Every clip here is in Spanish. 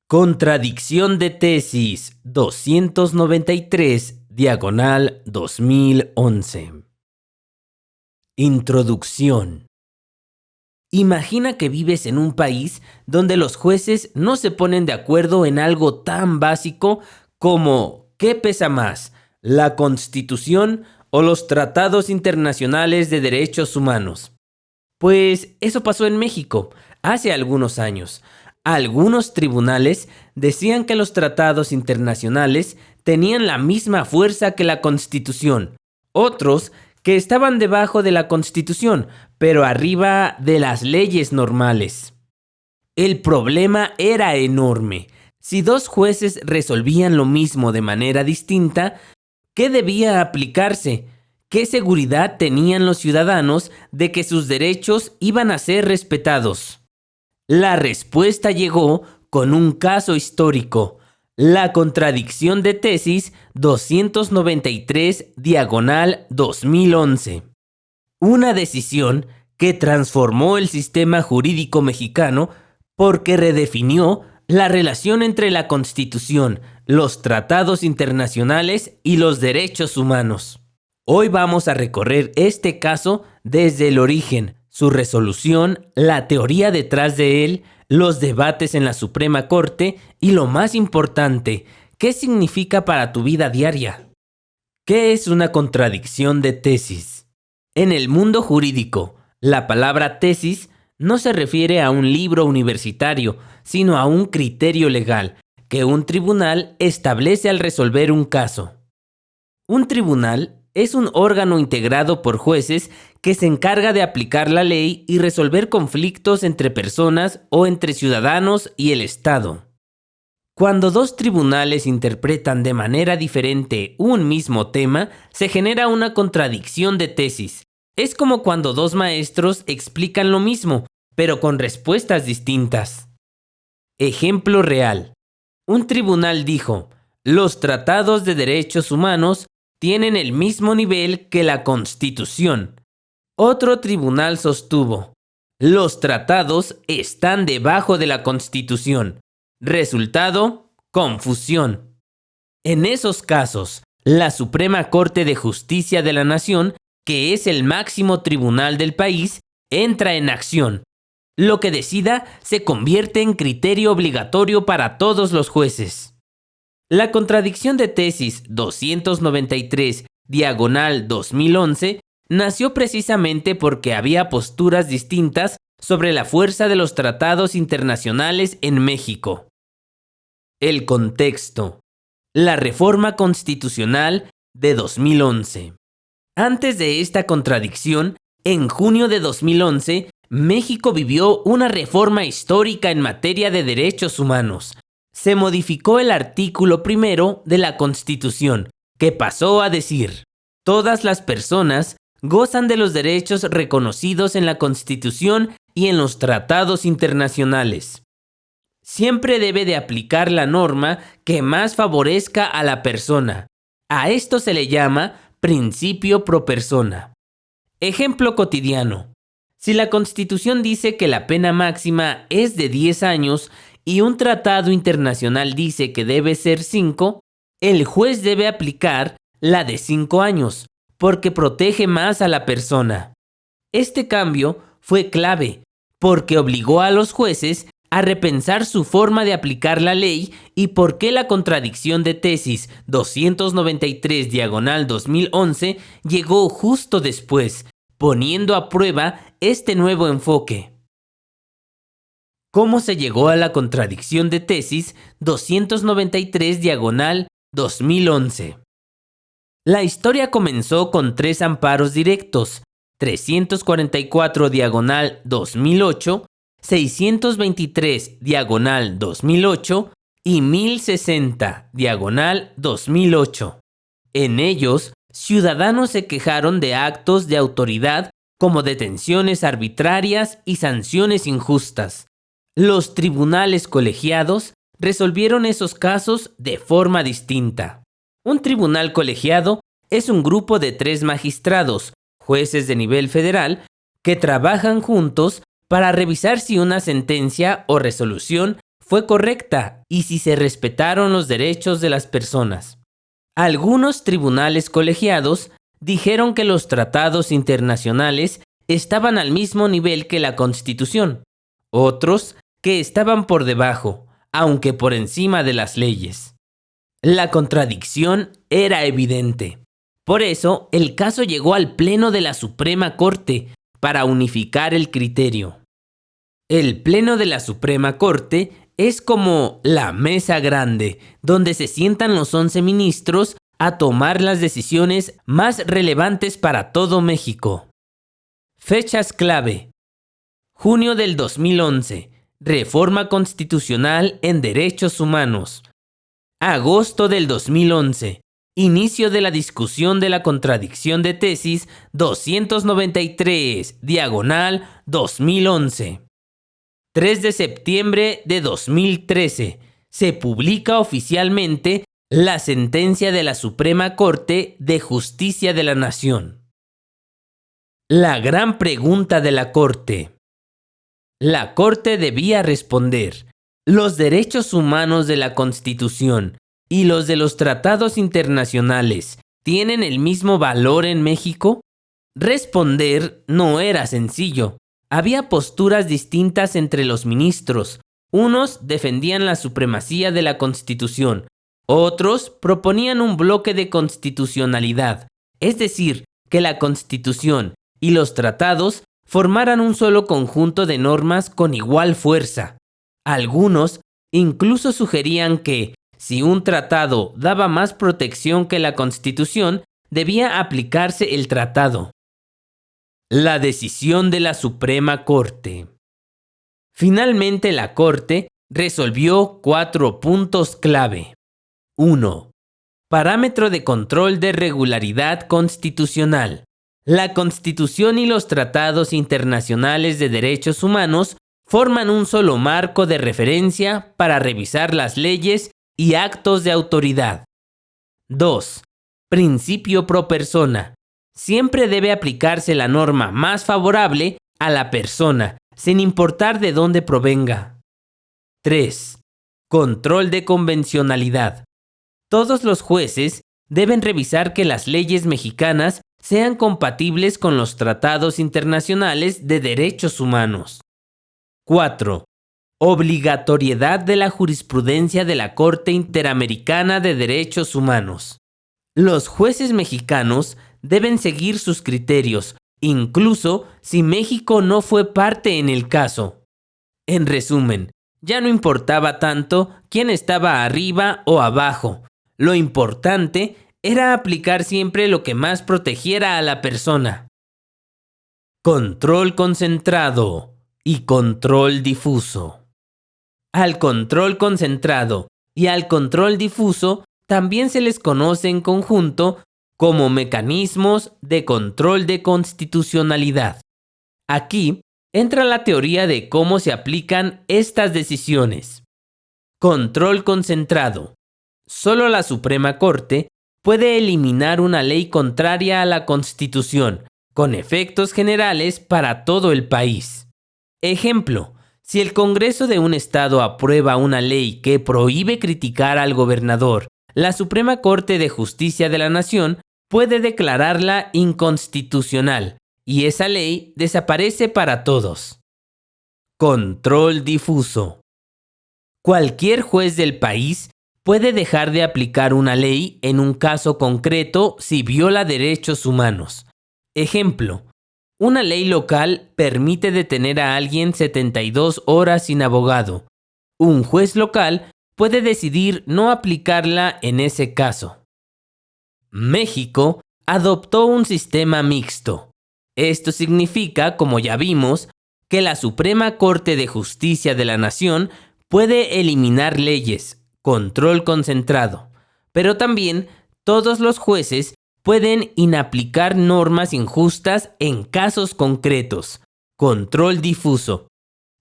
Contradicción de tesis 293, diagonal 2011. Introducción. Imagina que vives en un país donde los jueces no se ponen de acuerdo en algo tan básico como ¿qué pesa más, la Constitución o los tratados internacionales de derechos humanos? Pues eso pasó en México hace algunos años. Algunos tribunales decían que los tratados internacionales tenían la misma fuerza que la Constitución. Otros que estaban debajo de la Constitución, pero arriba de las leyes normales. El problema era enorme. Si dos jueces resolvían lo mismo de manera distinta, ¿qué debía aplicarse? ¿Qué seguridad tenían los ciudadanos de que sus derechos iban a ser respetados? La respuesta llegó con un caso histórico, la contradicción de tesis 293, diagonal 2011. Una decisión que transformó el sistema jurídico mexicano porque redefinió la relación entre la Constitución, los tratados internacionales y los derechos humanos. Hoy vamos a recorrer este caso desde el origen, su resolución, la teoría detrás de él, los debates en la Suprema Corte y lo más importante, ¿qué significa para tu vida diaria? ¿Qué es una contradicción de tesis? En el mundo jurídico, la palabra tesis no se refiere a un libro universitario, sino a un criterio legal que un tribunal establece al resolver un caso. Un tribunal es un órgano integrado por jueces que se encarga de aplicar la ley y resolver conflictos entre personas o entre ciudadanos y el Estado. Cuando dos tribunales interpretan de manera diferente un mismo tema, se genera una contradicción de tesis. Es como cuando dos maestros explican lo mismo, pero con respuestas distintas. Ejemplo real. Un tribunal dijo: los tratados de derechos humanos tienen el mismo nivel que la Constitución. Otro tribunal sostuvo: los tratados están debajo de la Constitución. Resultado: confusión. En esos casos, la Suprema Corte de Justicia de la Nación, que es el máximo tribunal del país, entra en acción. Lo que decida se convierte en criterio obligatorio para todos los jueces. La contradicción de tesis 293, diagonal 2011, nació precisamente porque había posturas distintas sobre la fuerza de los tratados internacionales en México. El contexto. La reforma constitucional de 2011. Antes de esta contradicción, en junio de 2011, México vivió una reforma histórica en materia de derechos humanos. Se modificó el artículo 1 de la Constitución, que pasó a decir: todas las personas gozan de los derechos reconocidos en la Constitución y en los tratados internacionales. Siempre debe de aplicar la norma que más favorezca a la persona. A esto se le llama principio pro persona. Ejemplo cotidiano. Si la Constitución dice que la pena máxima es de 10 años y un tratado internacional dice que debe ser 5, el juez debe aplicar la de 5 años, porque protege más a la persona. Este cambio fue clave, porque obligó a los jueces a repensar su forma de aplicar la ley y por qué la contradicción de tesis 293, diagonal 2011 llegó justo después, poniendo a prueba este nuevo enfoque. ¿Cómo se llegó a la contradicción de tesis 293, diagonal 2011? La historia comenzó con 3 amparos directos: 344, diagonal 2008, 623, diagonal 2008 y 1060, diagonal 2008. En ellos, ciudadanos se quejaron de actos de autoridad como detenciones arbitrarias y sanciones injustas. Los tribunales colegiados resolvieron esos casos de forma distinta. Un tribunal colegiado es un grupo de 3 magistrados, jueces de nivel federal, que trabajan juntos para revisar si una sentencia o resolución fue correcta y si se respetaron los derechos de las personas. Algunos tribunales colegiados dijeron que los tratados internacionales estaban al mismo nivel que la Constitución, otros que estaban por debajo, aunque por encima de las leyes. La contradicción era evidente. Por eso, el caso llegó al Pleno de la Suprema Corte para unificar el criterio. El Pleno de la Suprema Corte es como la mesa grande, donde se sientan los 11 ministros a tomar las decisiones más relevantes para todo México. Fechas clave. Junio del 2011. Reforma constitucional en derechos humanos. Agosto del 2011. Inicio de la discusión de la contradicción de tesis 293, diagonal 2011. 3 de septiembre de 2013. Se publica oficialmente la sentencia de la Suprema Corte de Justicia de la Nación. La gran pregunta de la Corte. La Corte debía responder: ¿los derechos humanos de la Constitución y los de los tratados internacionales tienen el mismo valor en México? Responder no era sencillo. Había posturas distintas entre los ministros. Unos defendían la supremacía de la Constitución, otros proponían un bloque de constitucionalidad, es decir, que la Constitución y los tratados formaran un solo conjunto de normas con igual fuerza. Algunos incluso sugerían que, si un tratado daba más protección que la Constitución, debía aplicarse el tratado. La decisión de la Suprema Corte. Finalmente la Corte resolvió 4 puntos clave. 1. Parámetro de control de regularidad constitucional. La Constitución y los tratados internacionales de derechos humanos forman un solo marco de referencia para revisar las leyes y actos de autoridad. 2. Principio pro persona. Siempre debe aplicarse la norma más favorable a la persona, sin importar de dónde provenga. 3. Control de convencionalidad. Todos los jueces deben revisar que las leyes mexicanas sean compatibles con los tratados internacionales de derechos humanos. 4. Obligatoriedad de la jurisprudencia de la Corte Interamericana de Derechos Humanos. Los jueces mexicanos deben seguir sus criterios, incluso si México no fue parte en el caso. En resumen, ya no importaba tanto quién estaba arriba o abajo. Lo importante era aplicar siempre lo que más protegiera a la persona. Control concentrado y control difuso. Al control concentrado y al control difuso también se les conoce en conjunto como mecanismos de control de constitucionalidad. Aquí entra la teoría de cómo se aplican estas decisiones. Control concentrado. Solo la Suprema Corte puede eliminar una ley contraria a la Constitución, con efectos generales para todo el país. Ejemplo, si el Congreso de un estado aprueba una ley que prohíbe criticar al gobernador, la Suprema Corte de Justicia de la Nación puede declararla inconstitucional y esa ley desaparece para todos. Control difuso. Cualquier juez del país puede dejar de aplicar una ley en un caso concreto si viola derechos humanos. Ejemplo, una ley local permite detener a alguien 72 horas sin abogado. Un juez local puede decidir no aplicarla en ese caso. México adoptó un sistema mixto. Esto significa, como ya vimos, que la Suprema Corte de Justicia de la Nación puede eliminar leyes, control concentrado, pero también todos los jueces pueden inaplicar normas injustas en casos concretos, control difuso.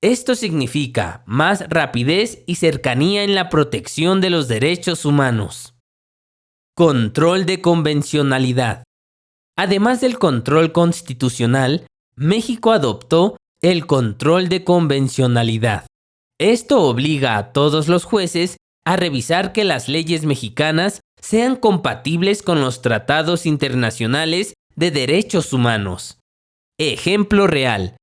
Esto significa más rapidez y cercanía en la protección de los derechos humanos. Control de convencionalidad. Además del control constitucional, México adoptó el control de convencionalidad. Esto obliga a todos los jueces a revisar que las leyes mexicanas sean compatibles con los tratados internacionales de derechos humanos. Ejemplo real.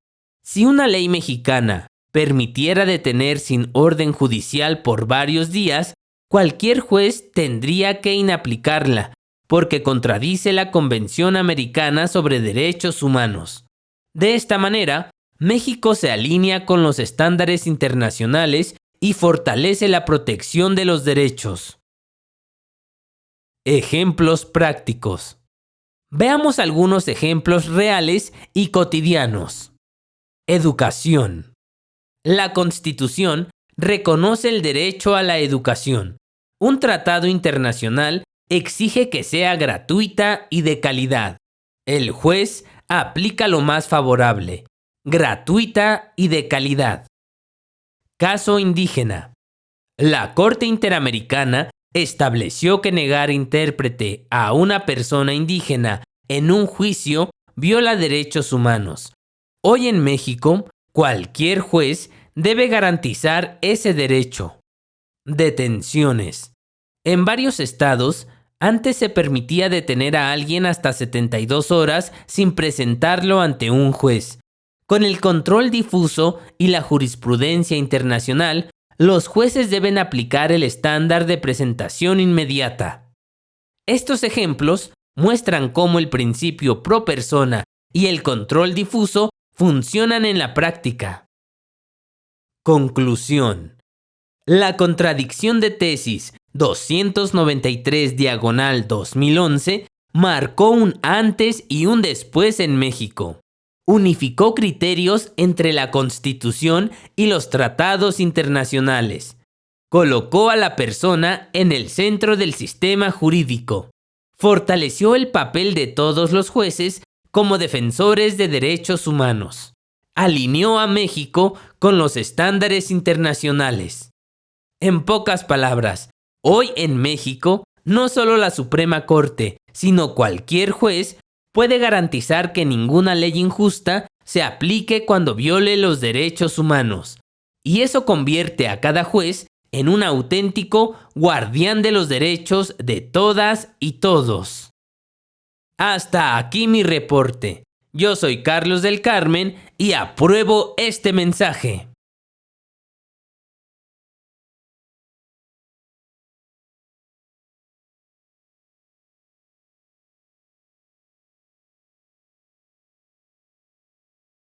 Si una ley mexicana permitiera detener sin orden judicial por varios días, cualquier juez tendría que inaplicarla, porque contradice la Convención Americana sobre Derechos Humanos. De esta manera, México se alinea con los estándares internacionales y fortalece la protección de los derechos. Ejemplos prácticos. Veamos algunos ejemplos reales y cotidianos. Educación. La Constitución reconoce el derecho a la educación. Un tratado internacional exige que sea gratuita y de calidad. El juez aplica lo más favorable, gratuita y de calidad. Caso indígena. La Corte Interamericana estableció que negar intérprete a una persona indígena en un juicio viola derechos humanos. Hoy en México, cualquier juez debe garantizar ese derecho. Detenciones. En varios estados, antes se permitía detener a alguien hasta 72 horas sin presentarlo ante un juez. Con el control difuso y la jurisprudencia internacional, los jueces deben aplicar el estándar de presentación inmediata. Estos ejemplos muestran cómo el principio pro persona y el control difuso funcionan en la práctica. Conclusión. La contradicción de tesis 293/2011 marcó un antes y un después en México. Unificó criterios entre la Constitución y los tratados internacionales. Colocó a la persona en el centro del sistema jurídico. Fortaleció el papel de todos los jueces como defensores de derechos humanos. Alineó a México con los estándares internacionales. En pocas palabras, hoy en México, no solo la Suprema Corte, sino cualquier juez puede garantizar que ninguna ley injusta se aplique cuando viole los derechos humanos. Y eso convierte a cada juez en un auténtico guardián de los derechos de todas y todos. Hasta aquí mi reporte. Yo soy Carlos del Carmen y apruebo este mensaje.